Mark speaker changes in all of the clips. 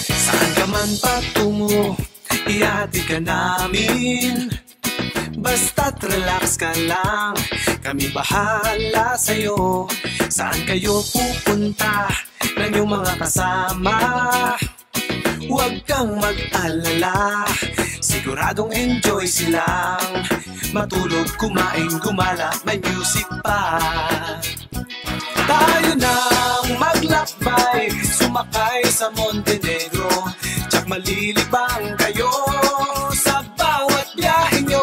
Speaker 1: Saan ka man patungo, ihatid ka namin. Basta't relax ka lang, kami bahala sa'yo. Saan kayo pupunta ng iyong mga kasama? Huwag kang mag-alala, siguradong enjoy silang matulog, kumain, gumala, may music pa. Tayo nang maglakbay, sumakay sa Montenegro. Tsak malilibang kayo sa bawat biyahe nyo.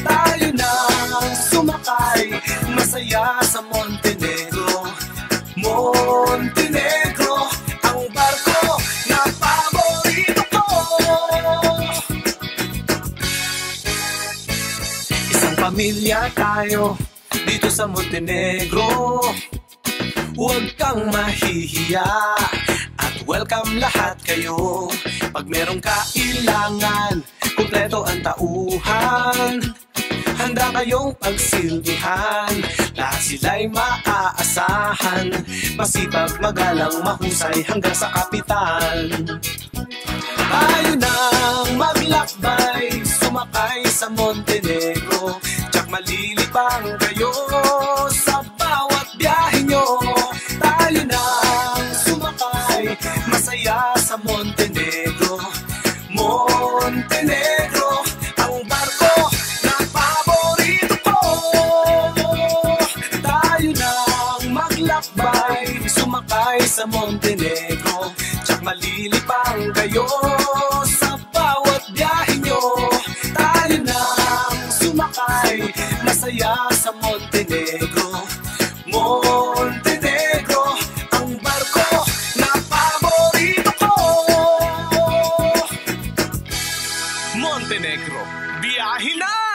Speaker 1: Tayo nang sumakay, masaya sa Montenegro. Montenegro, ang barko na paborito ko. Isang pamilya tayo dito sa Montenegro. Huwag kang mahihiya at welcome lahat kayo. Pag merong kailangan, kumpleto ang tauhan. Handa kayong pagsilbihan, lahat sila'y maaasahan. Masipag, magalang, mahusay hanggang sa kapitan. Tayo nang maglakbay, sumakay sa Montenegro. Tsak malilibang kayo sa bawat biyahe nyo. Tayo nang sumakay, masaya sa Montenegro. Montenegro, ang barko na paborito ko. Tayo nang maglakbay, sumakay sa Montenegro. Tsak malilibang kayo sa bawat biyahe nyo. Tayo nang sumakay, masaya sa Montenegro. Montenegro, ang barko na paborito ko. Montenegro, biyahe na!